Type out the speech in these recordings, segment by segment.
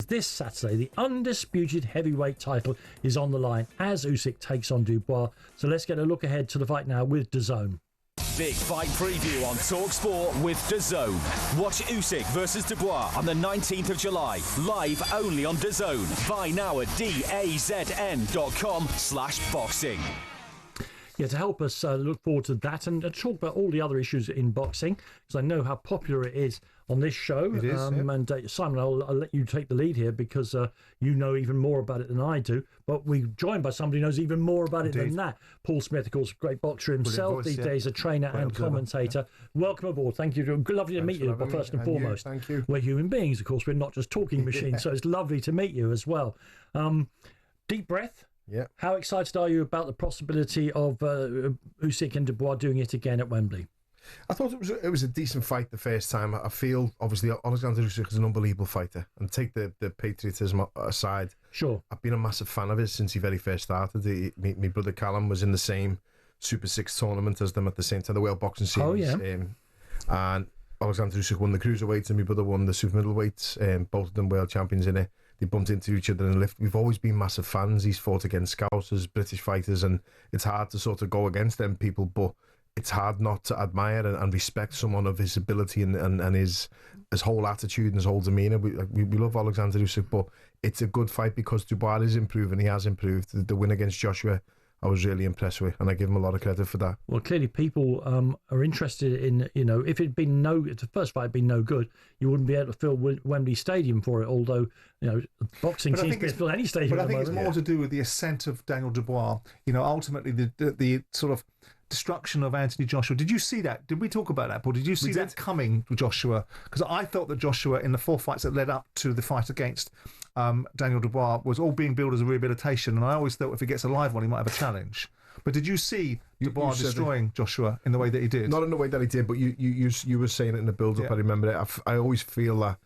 this Saturday, the undisputed heavyweight title is on the line as Usyk takes on Dubois. So let's get a look ahead to the fight now with DAZN. Big fight preview on talkSPORT with DAZN. Watch Usyk versus Dubois on the 19th of July, live only on DAZN. Buy now at dazn.com/boxing. Yeah, to help us look forward to that and talk about all the other issues in boxing, because I know how popular it is on this show. It is, And Simon, I'll let you take the lead here because you know even more about it than I do. But we're joined by somebody who knows even more about it than that. Paul Smith, of course, a great boxer himself these days, a trainer and commentator. Welcome aboard. Thank you. Lovely to meet you, but first and foremost. Thank you. We're human beings, of course. We're not just talking machines, so it's lovely to meet you as well. Deep breath. Yeah. How excited are you about the possibility of Usyk and Dubois doing it again at Wembley? I thought it was a decent fight the first time. I feel, obviously, Oleksandr Usyk is an unbelievable fighter. And take the patriotism aside. Sure. I've been a massive fan of his since he very first started. My brother Callum was in the same Super 6 tournament as them at the same time, the World Boxing Series. Oh, yeah. And Oleksandr Usyk won the cruiserweights and my brother won the super middleweights. Both of them world champions in it. They bumped into each other in the lift. We've always been massive fans. He's fought against Scousers, British fighters, and it's hard to sort of go against them people, but it's hard not to admire and respect someone of his ability and his whole attitude and his whole demeanour. We love Oleksandr Usyk, but it's a good fight because Dubois is improving. He has improved. The win against Joshua, I was really impressed with, and I give him a lot of credit for that. Well, clearly people are interested in, if it'd been the first fight had been no good, you wouldn't be able to fill Wembley Stadium for it, although, boxing seems to fill any stadium. But I think it's more to do with the ascent of Daniel Dubois. Ultimately the sort of destruction of Anthony Joshua. Did you see that? Did we talk about that, Paul? Did you see that coming with Joshua? Because I thought that Joshua, in the 4 fights that led up to the fight against Daniel Dubois, was all being billed as a rehabilitation, and I always thought if he gets a live one, he might have a challenge. But did you see Dubois destroying Joshua in the way that he did? Not in the way that he did, but you were saying it in the build-up. Yeah. I remember it. I always feel that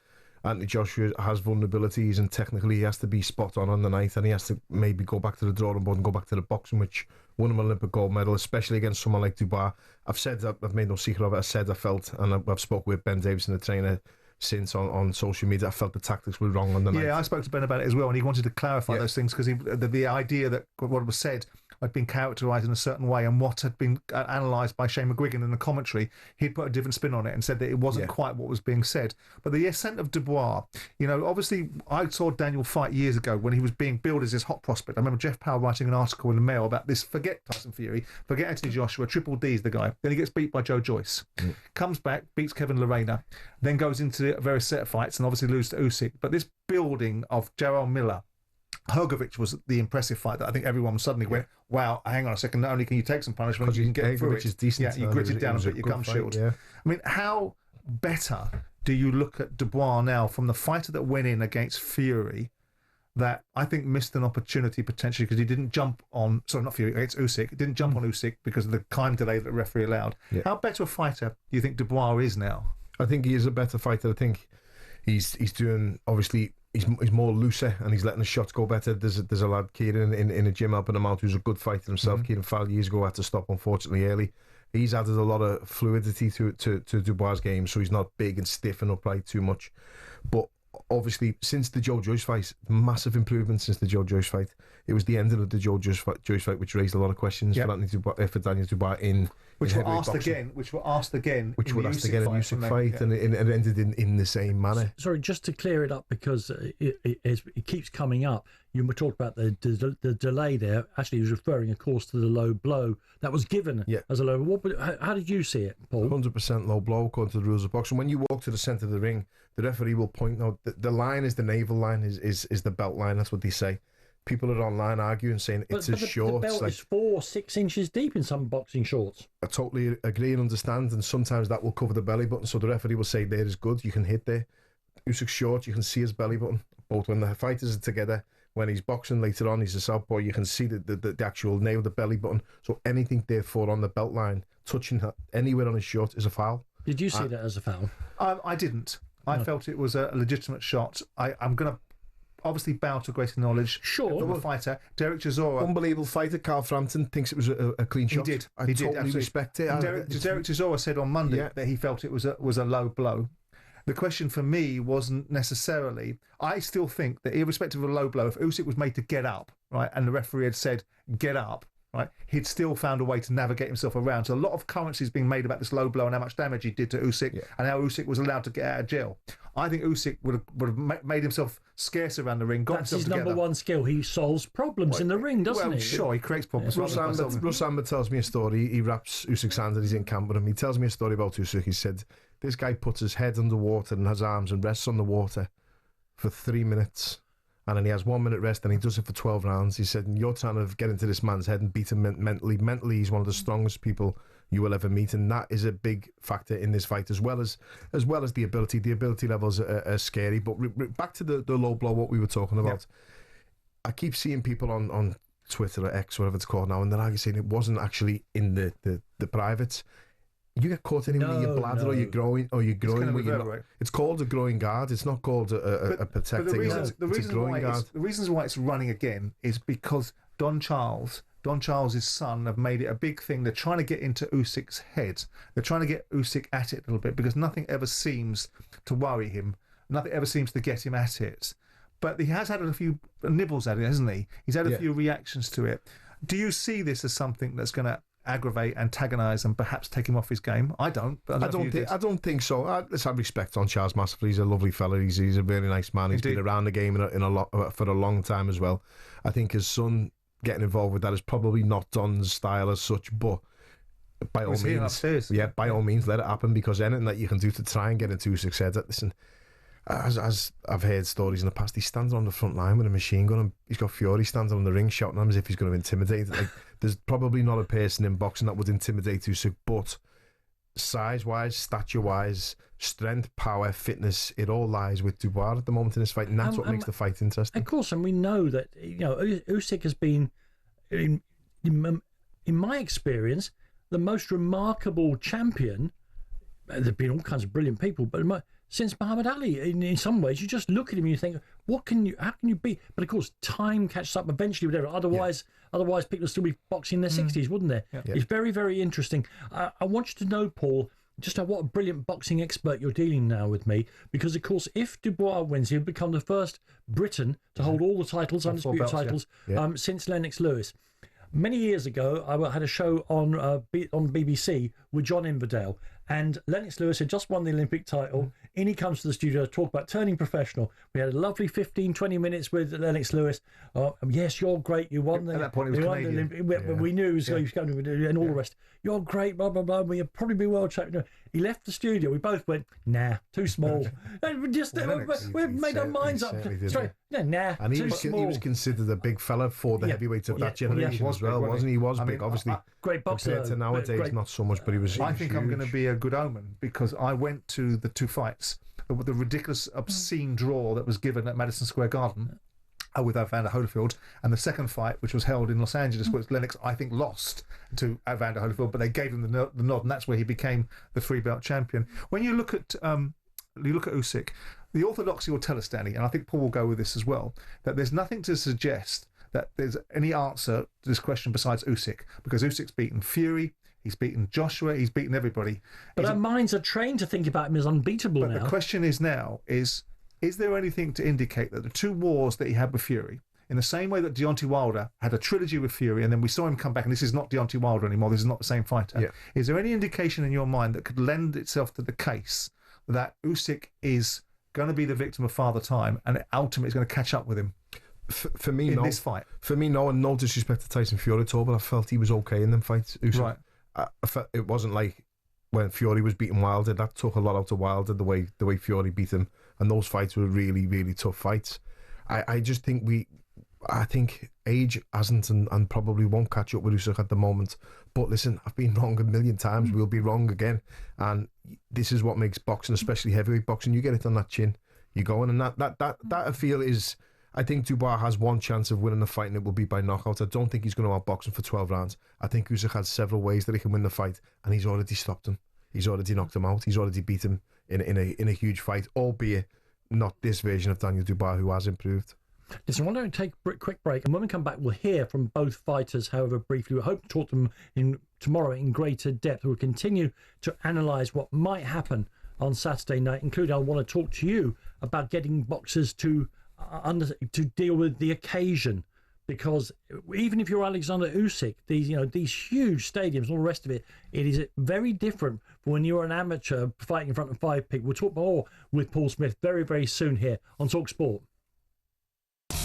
Anthony Joshua has vulnerabilities, and technically he has to be spot on the night, and he has to maybe go back to the drawing board and go back to the boxing, which won him an Olympic gold medal, especially against someone like Dubois. I've said that, I've made no secret of it. I said I felt, and I've spoken with Ben Davison, the trainer, since on social media, I felt the tactics were wrong on the night. Yeah, I spoke to Ben about it as well, and he wanted to clarify those things because the idea that what was said had been characterised in a certain way, and what had been analysed by Shane McGuigan in the commentary, he'd put a different spin on it and said that it wasn't quite what was being said. But the ascent of Dubois, obviously I saw Daniel fight years ago when he was being billed as this hot prospect. I remember Jeff Powell writing an article in the Mail about this: forget Tyson Fury, forget Anthony Joshua, Triple D's the guy. Then he gets beat by Joe Joyce, comes back, beats Kevin Lorena, then goes into various set fights and obviously loses to Usyk. But this building of Jarrell Miller, Hrgovic was the impressive fight that I think everyone suddenly went, wow, hang on a second, not only can you take some punishment, you can get through it. Is decent. You grit it down and put your gum shield. Yeah. I mean, how better do you look at Dubois now from the fighter that went in against Fury, that I think missed an opportunity potentially because he didn't jump on, sorry, not Fury, against Usyk, he didn't jump on Usyk because of the time delay that the referee allowed. Yeah. How better a fighter do you think Dubois is now? I think he is a better fighter. I think he's doing, obviously, he's more looser and he's letting the shots go better. There's a lad, Kieran, in a gym helping him out, who's a good fighter himself. Kieran Fowle years ago had to stop, unfortunately, early. He's added a lot of fluidity to Dubois' game, so he's not big and stiff and upright too much. But obviously, since the Joe Joyce fight, massive improvement since the Joe Joyce fight. It was the ending of the Joe Joyce fight which raised a lot of questions for Daniel Dubois in which were asked again in the Usyk fight, and it ended in the same manner. Sorry, just to clear it up, because it keeps coming up. You were talking about the delay there. Actually, he was referring, of course, to the low blow that was given as a low. How did you see it, Paul? 100% low blow according to the rules of boxing. When you walk to the centre of the ring, the referee will point out the line is the navel line, is the belt line. That's what they say. People are online arguing, saying it's a short. The belt is 4-6 inches deep in some boxing shorts. I totally agree and understand, and sometimes that will cover the belly button, so the referee will say there is good, you can hit there. Usyk's short, you can see his belly button. Both when the fighters are together, when he's boxing later on, he's a southpaw, you can see the actual nail, the belly button. So anything therefore on the belt line, touching anywhere on his short is a foul. Did you see that as a foul? I didn't. I felt it was a legitimate shot. I'm going to obviously bow to greater knowledge of the fighter. Derek Chisora, unbelievable fighter. Carl Frampton thinks it was a clean shot. He did. I totally respect it. Derek Chisora said on Monday that he felt it was a low blow. The question for me wasn't necessarily. I still think that, irrespective of a low blow, if Usyk was made to get up, right, and the referee had said get up, right, he'd still found a way to navigate himself around. So a lot of currency is being made about this low blow and how much damage he did to Usyk, and how Usyk was allowed to get out of jail. I think Usyk would have made himself scarce around the ring. That's his number one skill. He solves problems in the ring, doesn't he? Sure, he creates problems. Russ Amber tells me a story. He raps Usyk's hand and he's in camp with him. He tells me a story about Usyk. He said, this guy puts his head underwater and has arms and rests on the water for 3 minutes. And then he has 1 minute rest and he does it for 12 rounds. He said, you're trying to get into this man's head and beat him mentally. Mentally, he's one of the strongest people you will ever meet, and that is a big factor in this fight, as well as the ability. The ability levels are scary. But back to the low blow, what we were talking about. I keep seeing people on Twitter or X, whatever it's called now, and they're like saying it wasn't actually in the privates. You get caught in with your bladder or your groin, it's called a groin guard. It's not called a protecting. But the reasons why it's running again is because Don Charles's son have made it a big thing. They're trying to get into Usyk's head. They're trying to get Usyk at it a little bit because nothing ever seems to worry him. Nothing ever seems to get him at it. But he has had a few nibbles at it, hasn't he? He's had a few reactions to it. Do you see this as something that's going to aggravate, antagonise, and perhaps take him off his game? I don't. But I don't think so. Let's have respect on Charles massively. He's a lovely fella. He's a really nice man. He's been around the game for a long time as well. I think his son getting involved with that is probably not Don's style as such, but by all means, let it happen, because anything that you can do to try and get into Usyk's head. Listen, as I've heard stories in the past, he's standing on the front line with a machine gun, and he's got Fury standing on the ring shouting at him as if he's going to intimidate. Like, there's probably not a person in boxing that would intimidate Usyk, but size-wise, stature-wise, strength, power, fitness, it all lies with Dubois at the moment in this fight, and that's what makes the fight interesting. Of course, and we know that, Usyk has been, in my experience, the most remarkable champion. There have been all kinds of brilliant people, but since Muhammad Ali, in some ways, you just look at him and you think, how can you beat? But of course, time catches up eventually with everyone. Otherwise, people would still be boxing in their 60s, wouldn't they? Yeah. It's very, very interesting. I want you to know, Paul, just what a brilliant boxing expert you're dealing now with me, because of course, if Dubois wins, he'll become the first Briton to hold all the titles, undisputed titles, since Lennox Lewis. Many years ago, I had a show on BBC with John Inverdale, and Lennox Lewis had just won the Olympic title. In he comes to the studio to talk about turning professional. We had a lovely 15-20 minutes with Lennox Lewis. Yes, you're great. You won the. At that point, he was Canadian. We knew he was going to do, and all the rest. You're great. Blah blah blah. We'll probably be world champion. He left the studio. We both went, nah, too small. And we made our minds up straight. Nah, and too small. He was considered a big fella for the heavyweights of that generation as well, wasn't he? He was big, obviously. Great boxer. Compared to nowadays, not so much, but he was. I think I'm going to be a good omen, because I went to the two fights. The ridiculous, obscene draw that was given at Madison Square Garden with Evander Holyfield, and the second fight, which was held in Los Angeles, which Lennox, I think, lost to Evander Holyfield, but they gave him the nod, and that's where he became the three-belt champion. When you look at Usyk, the orthodoxy will tell us, Danny, and I think Paul will go with this as well, that there's nothing to suggest that there's any answer to this question besides Usyk, because Usyk's beaten Fury, he's beaten Joshua, he's beaten everybody. But our minds are trained to think about him as unbeatable now. But the question is now, is there anything to indicate that the two wars that he had with Fury, in the same way that Deontay Wilder had a trilogy with Fury, and then we saw him come back, and this is not Deontay Wilder anymore, this is not the same fighter, is there any indication in your mind that could lend itself to the case that Usyk is going to be the victim of Father Time, and ultimately is going to catch up with him? For me, in no. this fight. For me, no, and no disrespect to Tyson Fury at all, but I felt he was okay in them fights. Usyk. Right. I felt it wasn't like when Fury was beating Wilder. That took a lot out of Wilder, the way Fury beat him, and those fights were really, really tough fights. I just think I think age hasn't and probably won't catch up with Usyk at the moment. But listen, I've been wrong a million times. We'll be wrong again, and this is what makes boxing, especially heavyweight boxing. You get it on that chin, you go in, and that I feel is. I think Dubois has one chance of winning the fight, and it will be by knockout. I don't think he's going to outbox him for 12 rounds. I think Usyk has several ways that he can win the fight, and he's already stopped him. He's already knocked him out. He's already beat him in a huge fight, albeit not this version of Daniel Dubois, who has improved. Listen, I want to take a quick break, and when we come back, we'll hear from both fighters, however briefly. We hope to talk to them tomorrow in greater depth. We'll continue to analyse what might happen on Saturday night, including I want to talk to you about getting boxers to deal with the occasion. Because even if you're Oleksandr Usyk, these huge stadiums, all the rest of it, it is very different from when you're an amateur fighting in front of 5 people. We'll talk more with Paul Smith very, very soon here on talkSPORT.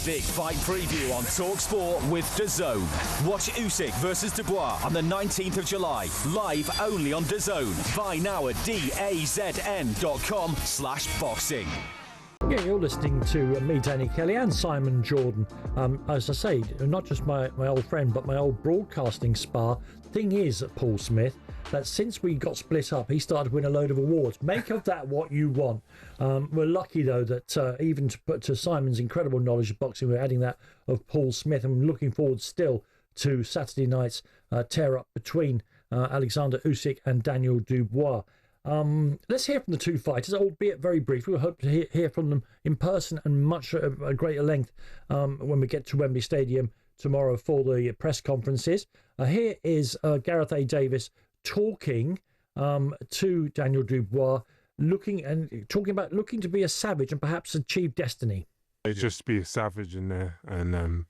Big fight preview on talkSPORT with DAZN. Watch Usyk versus Dubois on the 19th of July, live only on DAZN. Buy now at dazn.com/boxing. Yeah, you're listening to me, Danny Kelly, and Simon Jordan. As I say, not just my old friend, but my old broadcasting spar. Thing is, Paul Smith, that since we got split up, he started to win a load of awards. Make of that what you want. We're lucky, though, that even to Simon's incredible knowledge of boxing, we're adding that of Paul Smith. And I'm looking forward still to Saturday night's tear-up between Oleksandr Usyk and Daniel Dubois. Let's hear from the two fighters, albeit very brief. We hope to hear from them in person and much a greater length when we get to Wembley Stadium tomorrow for the press conferences. Here is Gareth A. Davis talking to Daniel Dubois, talking about looking to be a savage and perhaps achieve destiny. Just be a savage in there, and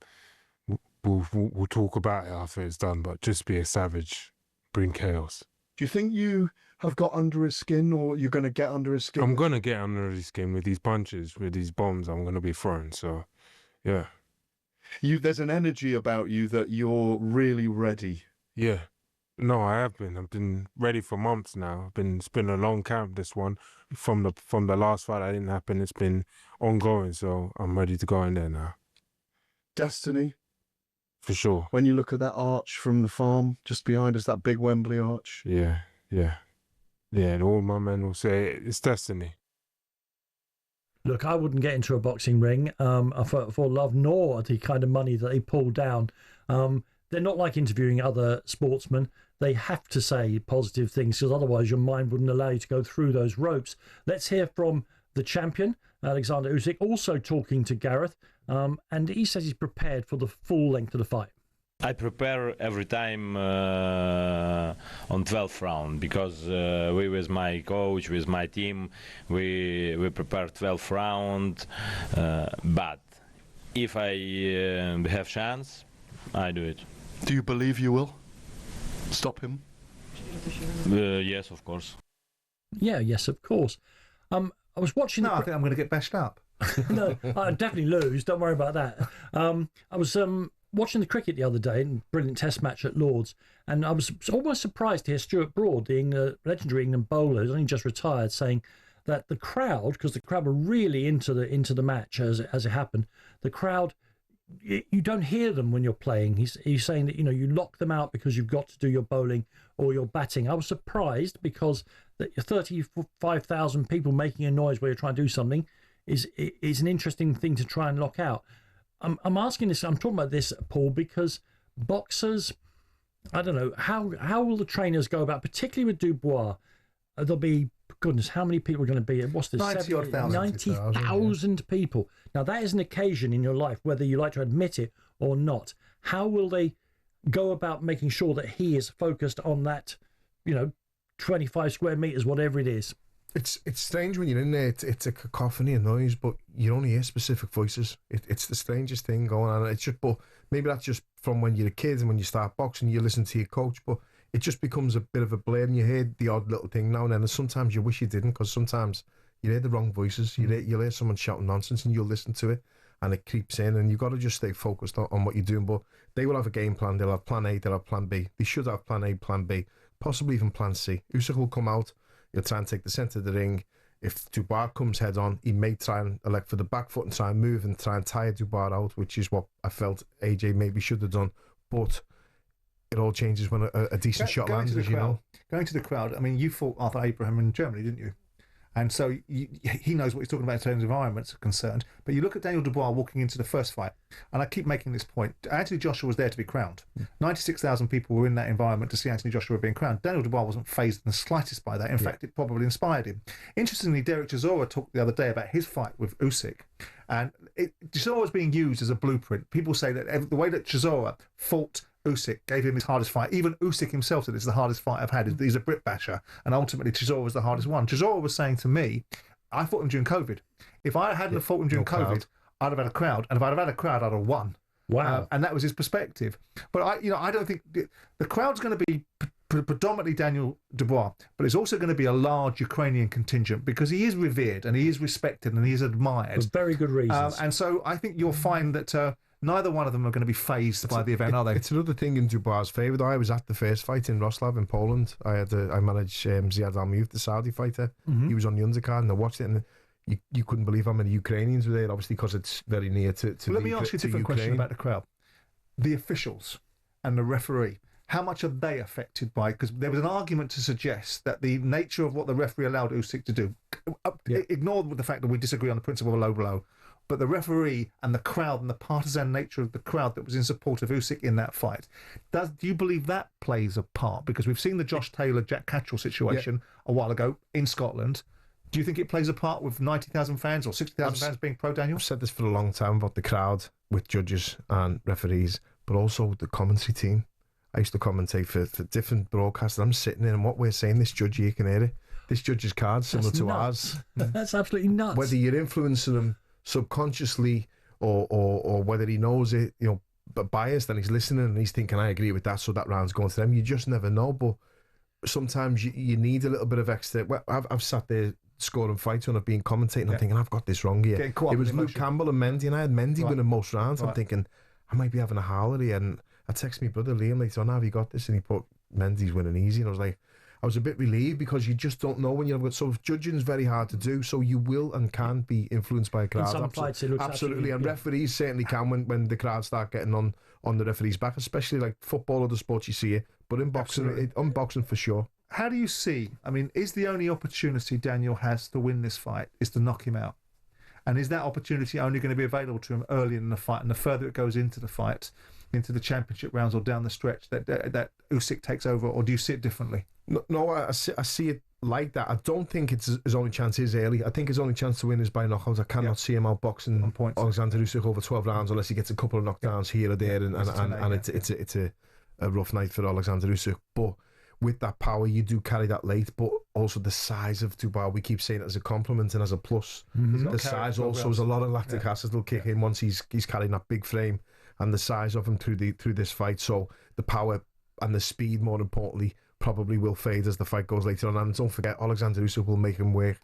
we'll talk about it after it's done. But just be a savage, bring chaos. Do you think you have got under his skin, or you're going to get under his skin? I'm going to get under his skin with these punches, with these bombs I'm going to be throwing. So, yeah. There's an energy about you that you're really ready. Yeah. No, I have been. I've been ready for months now. It's been a long camp, this one. From the last fight that didn't happen, it's been ongoing. So I'm ready to go in there now. Destiny? For sure. When you look at that arch from the farm, just behind us, that big Wembley arch. Yeah. And all my men will say it's destiny. Look, I wouldn't get into a boxing ring for love nor the kind of money that they pull down. They're not like interviewing other sportsmen. They have to say positive things because otherwise your mind wouldn't allow you to go through those ropes. Let's hear from the champion, Oleksandr Usyk, also talking to Gareth, and he says he's prepared for the full length of the fight. I prepare every time on 12th round because we with my coach, with my team, we prepare 12th round. But if I have chance, I do it. Do you believe you will stop him? Yes, of course. Yeah, yes, of course. I was watching. No, I think I'm going to get bashed up. No, I'd definitely lose. Don't worry about that. I was watching the cricket the other day, in a brilliant test match at Lord's, and I was almost surprised to hear Stuart Broad, the legendary England bowler who's only just retired, saying that the crowd, because the crowd were really into the match as it happened, the crowd, you don't hear them when you're playing. He's saying that you lock them out because you've got to do your bowling or your batting. I was surprised because that 35,000 people making a noise while you're trying to do something is an interesting thing to try and lock out. I'm asking this. I'm talking about this, Paul, because boxers, I don't know how will the trainers go about, particularly with Dubois. There'll be, goodness, how many people are going to be? What's this? 90,000 people. Now that is an occasion in your life, whether you like to admit it or not. How will they go about making sure that he is focused on that? 25 square meters, whatever it is. It's strange when you're in there. It's a cacophony of noise, but you only hear specific voices. It's the strangest thing going on. It's just, but maybe that's just from when you're a kid and when you start boxing, you listen to your coach. But it just becomes a bit of a blur, and you hear the odd little thing now and then. And sometimes you wish you didn't, because sometimes you hear the wrong voices. You'll hear someone shouting nonsense, and you'll listen to it, and it creeps in. And you've got to just stay focused on what you're doing. But they will have a game plan. They'll have plan A. They'll have plan B. They should have plan A, plan B, possibly even plan C. Usyk will come out. He'll try and take the centre of the ring. If Dubois comes head on, he may try and elect for the back foot and try and move and try and tire Dubois out, which is what I felt AJ maybe should have done. But it all changes when a decent shot lands, as you know. Going to the crowd, I mean, you fought Arthur Abraham in Germany, didn't you? And so he knows what he's talking about in terms of environments are concerned. But you look at Daniel Dubois walking into the first fight, and I keep making this point. Anthony Joshua was there to be crowned. 96,000 people were in that environment to see Anthony Joshua being crowned. Daniel Dubois wasn't fazed in the slightest by that. In fact, it probably inspired him. Interestingly, Derek Chisora talked the other day about his fight with Usyk. And Chisora was being used as a blueprint. People say that the way that Chisora fought Usyk, gave him his hardest fight. Even Usyk himself said it's the hardest fight I've had. He's a Brit basher, and ultimately Chisora was the hardest one. Chisora was saying to me, I fought him during COVID. If I hadn't fought him during COVID, I'd have had a crowd, and if I'd have had a crowd, I'd have won. Wow. And that was his perspective. But I don't think the crowd's going to be predominantly Daniel Dubois, but it's also going to be a large Ukrainian contingent because he is revered and he is respected and he is admired. For very good reasons. And so I think you'll find that neither one of them are going to be fazed by the event, are they? It's another thing in Dubois' favour. I was at the first fight in Wrocław in Poland. I managed Ziad Al-Muth, the Saudi fighter. He was on the undercard, and I watched it, and you couldn't believe how many Ukrainians were there, obviously because it's very near to Let me ask you a different question about the crowd. The officials and the referee, how much are they affected by? Because there was an argument to suggest that the nature of what the referee allowed Usyk to do, ignored the fact that we disagree on the principle of a low blow, but the referee and the crowd and the partisan nature of the crowd that was in support of Usyk in that fight, do you believe that plays a part? Because we've seen the Josh Taylor, Jack Catchell situation a while ago in Scotland. Do you think it plays a part with 90,000 fans or 60,000 fans being pro-Daniel? I've said this for a long time about the crowd with judges and referees, but also the commentary team. I used to commentate for different broadcasts, and I'm sitting there, and what we're saying, this judge, you can hear it. This judge's card similar to ours. That's absolutely nuts. Whether you're influencing him subconsciously or whether he knows it, but biased, and he's listening and he's thinking, I agree with that, so that round's going to them. You just never know, but sometimes you need a little bit of extra. Well, I've sat there scoring fights when I've been commentating. I'm thinking, I've got this wrong here. It was Luke Campbell and Mendy, and I had Mendy winning most rounds. I'm thinking, I might be having a howler here. And I text my brother Liam later on, have you got this? And he put, Mendy's winning easy. And I was a bit relieved because you just don't know when you've got. So judging is very hard to do. So you will and can be influenced by a crowd. In some fights, it looks absolutely. And referees certainly can when the crowd start getting on the referee's back, especially like football or the sports you see it. But in boxing for sure. How do you see, is the only opportunity Daniel has to win this fight is to knock him out? And is that opportunity only going to be available to him early in the fight? And the further it goes into the fight, into the championship rounds or down the stretch, that Usyk takes over, or do you see it differently? No, I see it like that. I don't think his only chance is early. I think his only chance to win is by knockouts. I cannot see him outboxing Oleksandr Usyk over 12 rounds unless he gets a couple of knockdowns here or there, and it's a rough night for Oleksandr Usyk. But with that power, you do carry that late, but also the size of Dubois, we keep saying it as a compliment and as a plus. The size also is a lot of lactic acid will kick in once he's carrying that big frame, and the size of him through this fight. So the power and the speed, more importantly, probably will fade as the fight goes later on. And don't forget, Oleksandr Usyk will make him work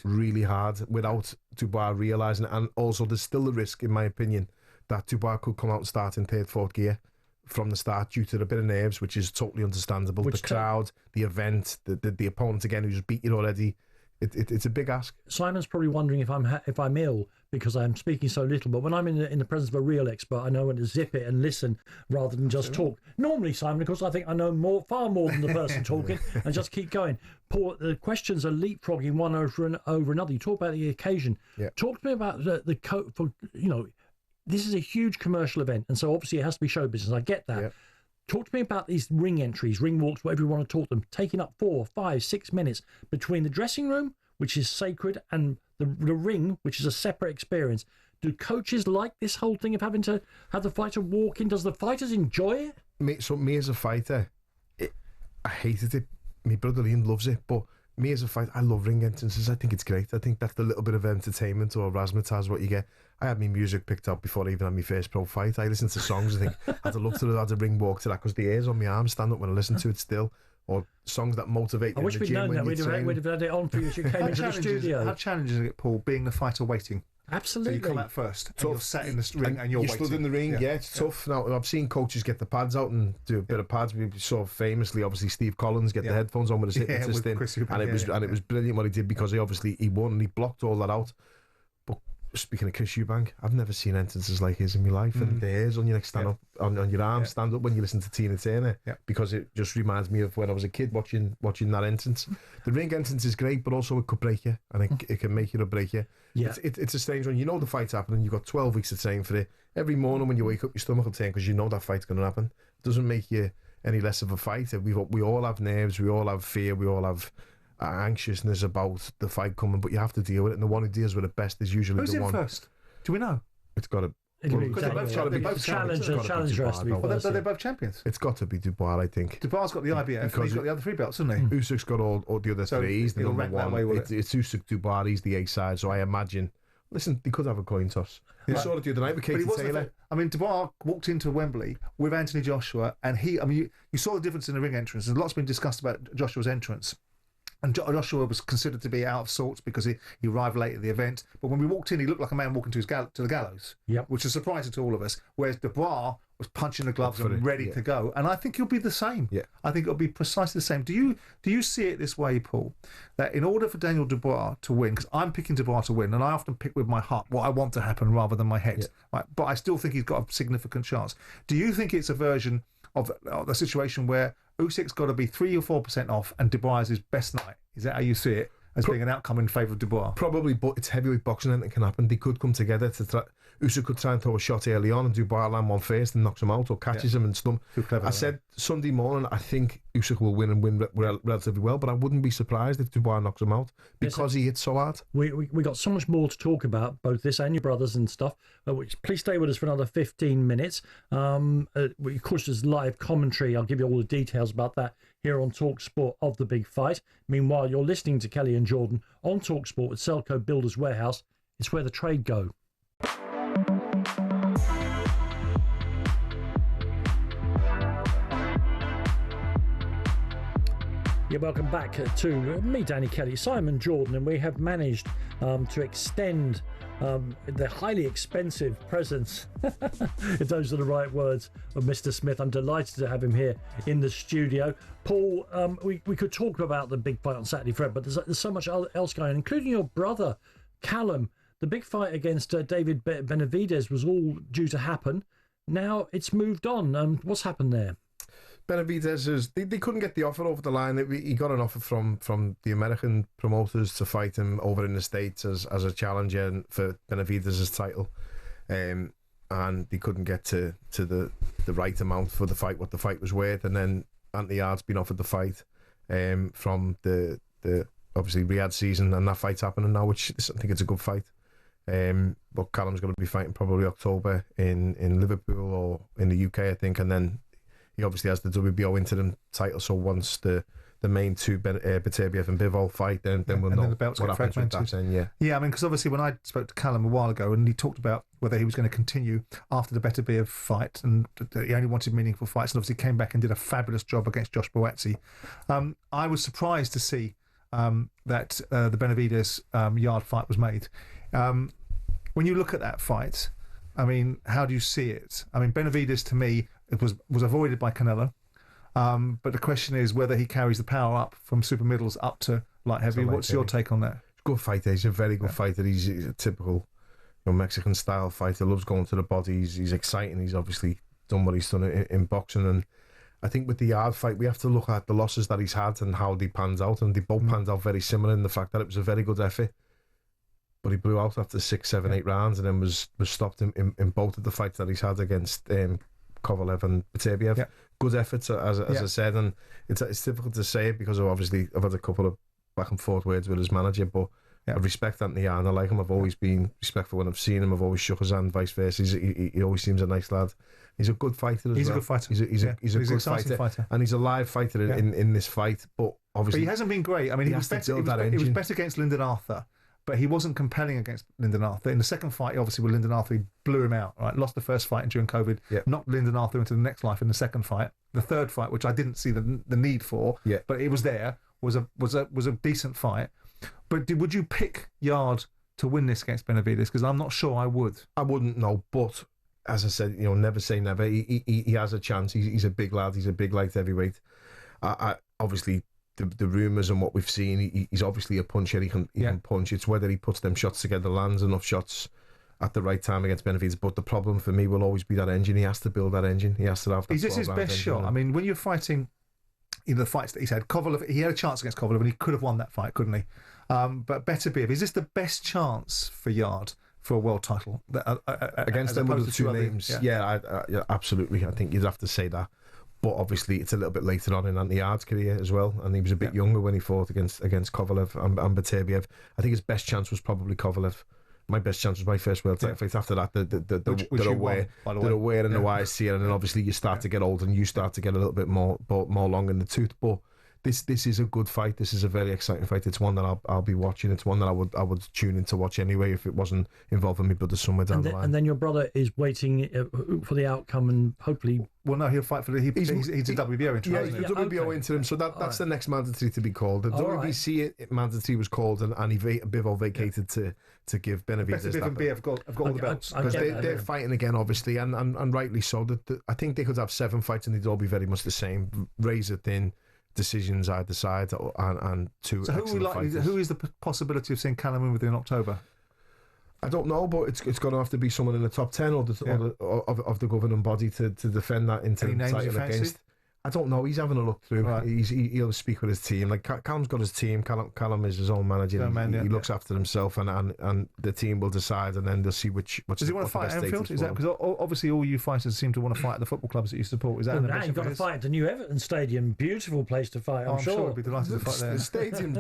really hard without Dubois realising it. And also there's still the risk, in my opinion, that Dubois could come out and start in third, fourth gear from the start due to a bit of nerves, which is totally understandable. The crowd, the event, the opponent again who's beat you already. It's a big ask. Simon's probably wondering if I'm ill because I'm speaking so little. But when I'm in the presence of a real expert, I know when to zip it and listen rather than just talk. Normally, Simon, because I think I know far more than the person talking, and just keep going. Paul, the questions are leapfrogging one over another. You talk about the occasion. Yeah. Talk to me about this is a huge commercial event, and so obviously it has to be show business. I get that. Yeah. Talk to me about these ring entries, ring walks, whatever you want to talk them, taking up 4, 5, 6 minutes between the dressing room, which is sacred, and the ring, which is a separate experience. Do coaches like this whole thing of having to have the fighter walk in? Does the fighters enjoy it? Me as a fighter, I hated it. My brother Liam loves it, but me as a fighter, I love ring entrances. I think it's great. I think that's the little bit of entertainment or razzmatazz what you get. I had my music picked up before I even had my first pro fight. I listened to songs. I think I'd have loved to have had a ring walk to that because the hairs on my arms stand up when I listen to it still. Or songs that motivate you. I wish we'd known that. We'd have had it on for you as you came into the studio. How challenging is it, Paul, being the fighter waiting? Absolutely. So you come out first, and you're sat in the ring and you're waiting. Stood in the ring, yeah, it's tough. Now, I've seen coaches get the pads out and do a bit of pads. We saw famously, obviously, Steve Collins get the headphones on with his hypnotist in. And it was brilliant what he did because he won and he blocked all that out. But speaking of Chris Eubank, I've never seen entrances like his in my life. And the hairs on your neck stand up, on your arms stand up when you listen to Tina Turner because it just reminds me of when I was a kid watching that entrance. The ring entrance is great, but also it could break you and it can make you or break you. Yeah. It's a strange one. You know the fight's happening. You've got 12 weeks to train for it. Every morning when you wake up, your stomach will turn because you know that fight's going to happen. It doesn't make you any less of a fighter. We all have nerves. We all have fear. We all have anxiousness about the fight coming, but you have to deal with it. And the one who deals with it best is usually the one. Who's in first? Do we know? It's got to. Challenger has to be first. They're both champions. It's got to be Dubois, I think. Dubois got the IBF, because he's got the other 3 belts, hasn't he? Usyk's got all the other 3. He's the number 1. It's Usyk, Dubois, he's the A side. So I imagine. Listen, they could have a coin toss. They saw it the other night with Katie Taylor. Dubois walked into Wembley with Anthony Joshua, and you saw the difference in the ring entrance. There's lots been discussed about Joshua's entrance. And Joshua was considered to be out of sorts because he arrived late at the event. But when we walked in, he looked like a man walking to the gallows, which is surprising to all of us. Whereas Dubois was punching the gloves and ready to go. And I think he'll be the same. Yeah. I think it'll be precisely the same. Do you see it this way, Paul? That in order for Daniel Dubois to win, because I'm picking Dubois to win, and I often pick with my heart what I want to happen rather than my head. Right? But I still think he's got a significant chance. Do you think it's a version of the situation where Usyk's got to be 3 or 4% off and Dubois is his best night? Is that how you see it, as being an outcome in favour of Dubois? Probably, but it's heavyweight boxing and it can happen. They could come together to try. Usyk could try and throw a shot early on and Dubois land one first and knocks him out or catches him and stump. I said Sunday morning I think Usyk will win and win relatively well, but I wouldn't be surprised if Dubois knocks him out because he hits so hard. We got so much more to talk about, both this and your brothers and stuff. Please stay with us for another 15 minutes. Of course, there's live commentary. I'll give you all the details about that here on talkSPORT of the big fight. Meanwhile, you're listening to Kelly and Jordan on talkSPORT with Selco Builders Warehouse. It's where the trade go. Yeah, welcome back to me, Danny Kelly, Simon Jordan, and we have managed to extend the highly expensive presence, if those are the right words, of Mr. Smith. I'm delighted to have him here in the studio. Paul, we could talk about the big fight on Saturday, Fred, but there's so much else going on, including your brother, Callum. The big fight against David Benavidez was all due to happen. Now it's moved on. What's happened there? Benavidez they couldn't get the offer over the line. He got an offer from the American promoters to fight him over in the States as a challenger for Benavidez's title, and they couldn't get to the right amount for the fight, what the fight was worth. And then Anthony Yarde's been offered the fight from the obviously Riyadh season, and that fight's happening now, which I think it's a good fight. But Callum's going to be fighting probably October in Liverpool or in the UK, I think, and then he obviously has the WBO interim title. So once the main two, Beterbiev and Bivol, fight, then we'll know what happens with that. I mean, because obviously when I spoke to Callum a while ago, and he talked about whether he was going to continue after the Beterbiev fight, and he only wanted meaningful fights, and obviously came back and did a fabulous job against Josh Boazzi. I was surprised to see that the Benavidez Yarde fight was made. When you look at that fight, I mean, how do you see it? I mean, Benavidez, to me, it was avoided by Canelo. But the question is whether he carries the power up from super middles up to light heavy. What's your take on that? Good fighter. He's a very good fighter. He's a typical Mexican style fighter. Loves going to the body. He's exciting. He's obviously done what he's done in boxing. And I think with the Yarde fight, we have to look at the losses that he's had and how they panned out. And they both panned out very similar in the fact that it was a very good effort. But he blew out after 6, 7, 8 rounds and then was stopped in both of the fights that he's had against Kovalev and Beterbiev. Yeah. Good efforts, as I said, and it's difficult to say it because obviously I've had a couple of back and forth words with his manager, but I respect Anthony Yarde. I like him. I've always been respectful when I've seen him. I've always shook his hand, vice versa. He always seems a nice lad. He's a good fighter as well. He's a good fighter. He's a good fighter. And he's a live fighter in this fight, but obviously... But he hasn't been great. I mean, he was better against Lyndon Arthur, but he wasn't compelling against Lyndon Arthur. In the second fight, obviously, with Lyndon Arthur, he blew him out, right? Lost the first fight during COVID, knocked Lyndon Arthur into the next life in the second fight. The third fight, which I didn't see the need for, but it was there, was a decent fight. But would you pick Yarde to win this against Benavidez? Because I'm not sure I would. I wouldn't, no, but as I said, never say never. He has a chance. He's a big lad. He's a big light heavyweight. Obviously, the rumours and what we've seen, he's obviously a puncher. He can punch. It's whether he puts them shots together, lands enough shots at the right time against Benavidez. But the problem for me will always be that engine. He has to build that engine. He has to have that. Is this his best shot? I mean, when you're fighting, the fights that he's had, Kovalev, he had a chance against Kovalev and he could have won that fight, couldn't he? But Beterbiev, is this the best chance for Yarde for a world title against them with the two names? Yeah, absolutely. I think you'd have to say that. But obviously, it's a little bit later on in Anthony Yarde's career as well, and he was a bit younger when he fought against Kovalev and Beterbiev. I think his best chance was probably Kovalev, my best chance was my first world title fight. After that, they're aware in the YSC, and then obviously you start to get old and you start to get a little bit more long in the tooth. But this is a good fight. This is a very exciting fight. It's one that I'll be watching. It's one that I would tune in to watch anyway if it wasn't involving me brother somewhere down the line. And then your brother is waiting for the outcome and hopefully. Well, no, he'll fight for the. He's a WBO interim. Yeah, he's a WBO interim. So that's the next mandatory to be called. The WBC mandatory was called, and Bivol vacated to give Benavidez that. Benavidez have got all the belts because they're fighting again, obviously, and rightly so. I think they could have 7 fights and they'd all be very much the same, razor thin decisions either side, and two. So who is the possibility of seeing Callum win within October? I don't know, but it's going to have to be someone in the top 10 or of the governing body to defend that interim title against. I don't know. He's having a look through. Right. He'll speak with his team. Like Callum's got his team. Callum is his own manager. He looks after himself, and the team will decide, and then they'll see which. Does he want to fight at Anfield? Is that because obviously all you fighters seem to want to fight at the football clubs that you support? Is that? Now you've got to fight at the new Everton Stadium. Beautiful place to fight. I'm sure. I'd be delighted to fight there.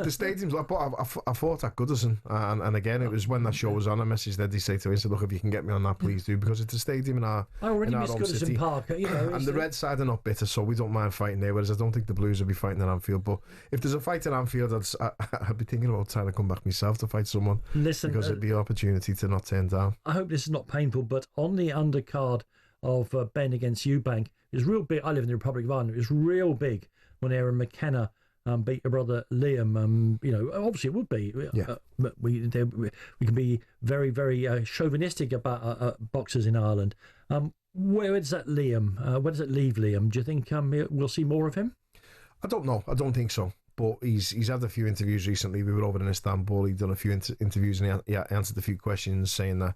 The stadium's. I fought at Goodison, and again it was when that show was on. I messaged Eddie say to him, "Look, if you can get me on that, please do," because it's a stadium in our. I already miss Goodison Park. And the red side are not bitter, so we don't mind fighting there. Whereas I don't think the Blues will be fighting at Anfield. But if there's a fight at Anfield, I'd be thinking about trying to come back myself to fight someone. Listen, because it'd be an opportunity to not turn down. I hope this is not painful, but on the undercard of Ben against Eubank, it was real big. I live in the Republic of Ireland. It was real big when Aaron McKenna beat your brother Liam. Obviously it would be. But we can be very, very chauvinistic about boxers in Ireland. Where does that leave Liam? Do you think we'll see more of him? I don't know. I don't think so. But he's had a few interviews recently. We were over in Istanbul. He'd done a few interviews and he answered a few questions, saying that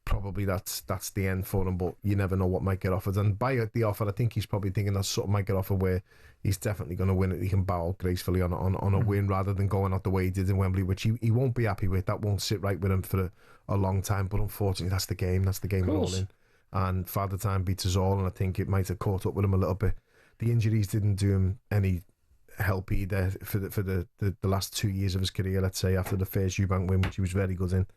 probably that's the end for him. But you never know what might get offered. And by the offer, I think he's probably thinking that something might get offered where he's definitely going to win it. He can bow gracefully on a win rather than going out the way he did in Wembley, which he won't be happy with. That won't sit right with him for a long time. But unfortunately, that's the game. That's the game we're all in. And Father Time beats us all, and I think it might have caught up with him a little bit. The injuries didn't do him any help either for the last 2 years of his career, let's say, after the first Eubank win, which he was very good in,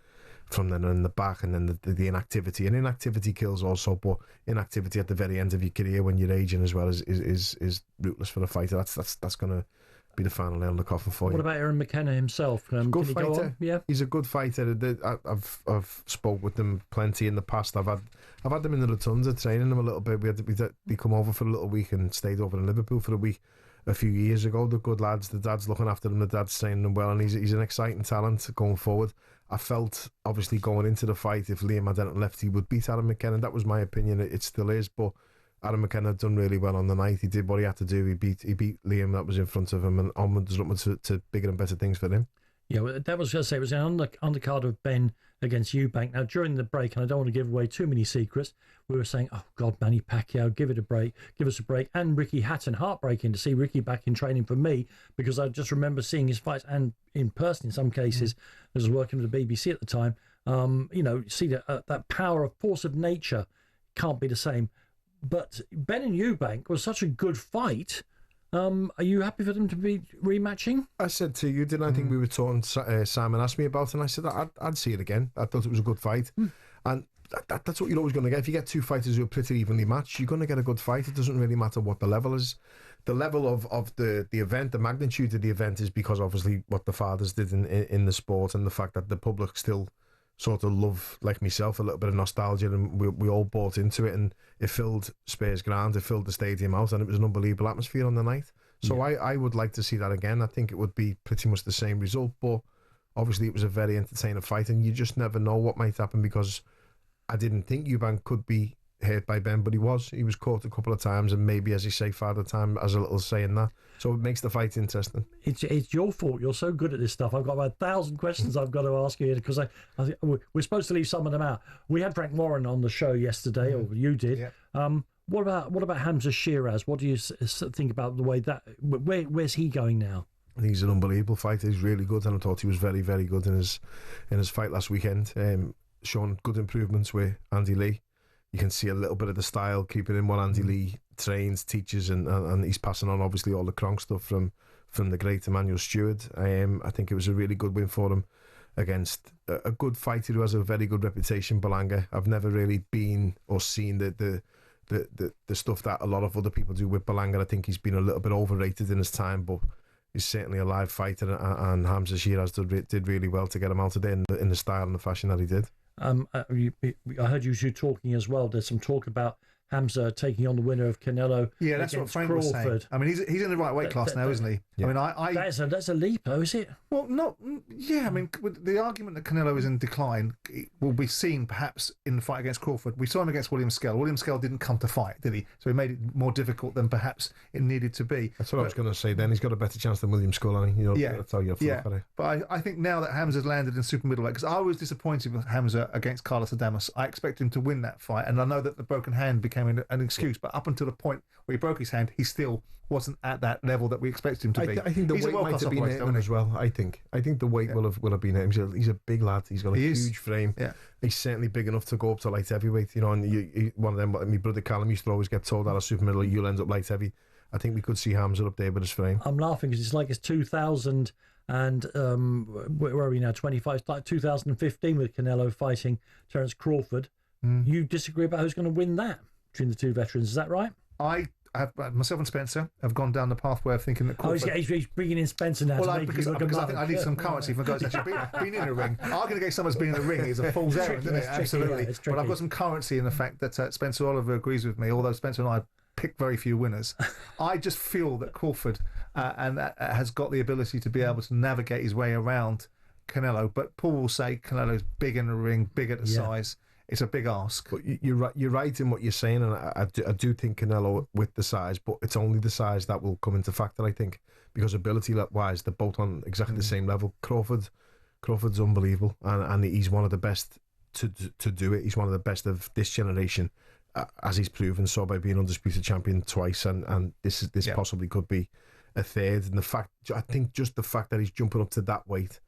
from then in the back, and then the inactivity. And inactivity kills also, but inactivity at the very end of your career when you're aging as well is rootless for a fighter. That's going to be the final nail in the coffin for you. What about Aaron McKenna himself? Good fighter. Yeah, he's a good fighter. I've spoke with them plenty in the past. I've had them in the Rotunda training them a little bit. We come over for a little week and stayed over in Liverpool for a week a few years ago. They're good lads. The dad's looking after them. The dad's training them well, and he's an exciting talent going forward. I felt obviously going into the fight, if Liam hadn't left, he would beat Aaron McKenna. That was my opinion. It still is, but Aaron McKenna had done really well on the night. He did what he had to do. He beat Liam. That was in front of him, and onwards to bigger and better things for him. Yeah, well, that was going to say it was an undercard of Ben against Eubank. Now during the break, and I don't want to give away too many secrets, we were saying, "Oh God, Manny Pacquiao, give us a break." And Ricky Hatton, heartbreaking to see Ricky back in training for me, because I just remember seeing his fights and in person in some cases. I was working with the BBC at the time. See that power of force of nature can't be the same. But Ben and Eubank was such a good fight. Are you happy for them to be rematching? I said to you, didn't I think we were talking? Simon asked me about it, and I said I'd see it again. I thought it was a good fight, and that's what you're always going to get. If you get two fighters who are pretty evenly matched, you're going to get a good fight. It doesn't really matter what the level is. The level of the event, the magnitude of the event, is because obviously what the fathers did in the sport, and the fact that the public still sort of love, like myself, a little bit of nostalgia, and we all bought into it, and it filled Spurs ground, it filled the stadium out, and it was an unbelievable atmosphere on the night. So I would like to see that again. I think it would be pretty much the same result, but obviously it was a very entertaining fight, and you just never know what might happen, because I didn't think Eubank could be hurt by Ben, but he was caught a couple of times, and maybe, as you say, Father Time has a little say in that. So it makes the fight interesting. It's your fault. You're so good at this stuff. I've got about 1,000 questions I've got to ask you, because I think we're supposed to leave some of them out. We had Frank Warren on the show yesterday, or you did. Yeah. What about Hamza Sheeraz? What do you think about the way that? Where's he going now? He's an unbelievable fighter. He's really good, and I thought he was very, very good in his fight last weekend. Showing good improvements with Andy Lee. You can see a little bit of the style keeping in what Andy Lee trains, teaches, and he's passing on obviously all the Kronk stuff from the great Emmanuel Stewart. I think it was a really good win for him. against a good fighter who has a very good reputation, Berlanga. I've never really been or seen the stuff that a lot of other people do with Berlanga. I think he's been a little bit overrated in his time, but he's certainly a live fighter, and Hamza Sheeraz did really well to get him out of there in the style and the fashion that he did. I heard you two talking as well. There's some talk about Hamza taking on the winner of Canelo. Yeah, that's what Frank Crawford. was saying. I mean, he's in the right weight class now, isn't he? Yeah. I mean, that's a leap, though, is it? Well, not. Yeah, I mean, with the argument that Canelo is in decline will be seen perhaps in the fight against Crawford. We saw him against William Skell. William Skell didn't come to fight, did he? So he made it more difficult than perhaps it needed to be. That's what I was going to say. Then he's got a better chance than William Skell, hasn't he? That's how you have to look at it. But I think now that Hamza's landed in super middleweight, because I was disappointed with Hamza against Carlos Adames. I expected him to win that fight, and I know that the broken hand became an excuse. But up until the point where he broke his hand, he still wasn't at that level that we expected him to be. I think the weight might have been him as well. I think the weight will have been him. He's a big lad. He's got a huge frame. Yeah. He's certainly big enough to go up to light heavyweight. You know, and one of them. My brother Callum used to always get told out of super middle, you'll end up light heavy. I think we could see Hamza up there with his frame. I'm laughing because it's like it's 2000 and where are we now? 25. It's like 2015 with Canelo fighting Terence Crawford. You disagree about who's going to win that between the two veterans? Is that right? I have myself and Spencer have gone down the pathway of thinking that Crawford... he's bringing in Spencer now. Well, because I think I need some currency from guys actually being in a ring. Arguing against someone's been in the ring is a fool's errand, isn't it? Absolutely. Yeah, but I've got some currency in the fact that Spencer Oliver agrees with me, although Spencer and I pick very few winners. I just feel that Crawford has got the ability to be able to navigate his way around Canelo, but Paul will say Canelo's big in the ring, big at the size. It's a big ask. But you're right in what you're saying, and I do think Canelo with the size, but it's only the size that will come into factor, I think, because ability-wise, they're both on exactly the same level. Crawford's unbelievable, and he's one of the best to do it. He's one of the best of this generation, as he's proven so by being undisputed champion twice, and this possibly could be a third. And I think just the fact that he's jumping up to that weight,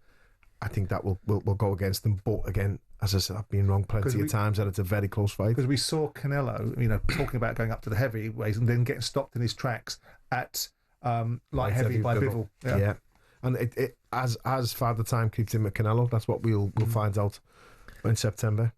I think that will go against him. But again, as I said, I've been wrong plenty of times, and it's a very close fight. Because we saw Canelo, talking about going up to the heavyweights and then getting stopped in his tracks at light heavy by Bivol. Yeah. And it as Father Time kicked him at Canelo, that's what we'll find out in September.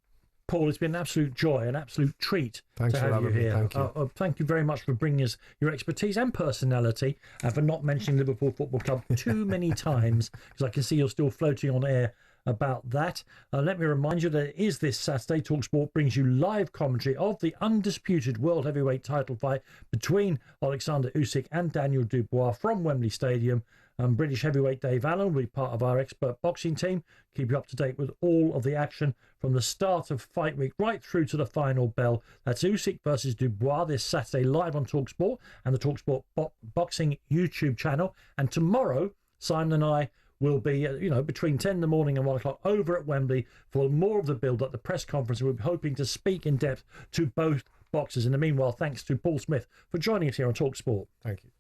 Paul, it's been an absolute joy, an absolute treat to have you here. Thank you. Thank you very much for bringing us your expertise and personality, and for not mentioning Liverpool Football Club too many times, because I can see you're still floating on air about that. Let me remind you that it is this Saturday. talkSPORT brings you live commentary of the undisputed world heavyweight title fight between Oleksandr Usyk and Daniel Dubois from Wembley Stadium. British heavyweight Dave Allen will be part of our expert boxing team. Keep you up to date with all of the action from the start of fight week right through to the final bell. That's Usyk versus Dubois this Saturday live on talkSPORT and the talkSPORT Boxing YouTube channel. And tomorrow, Simon and I will be, between 10 in the morning and 1 o'clock over at Wembley for more of the build-up, the press conference. We'll be hoping to speak in depth to both boxers. In the meanwhile, thanks to Paul Smith for joining us here on talkSPORT. Thank you.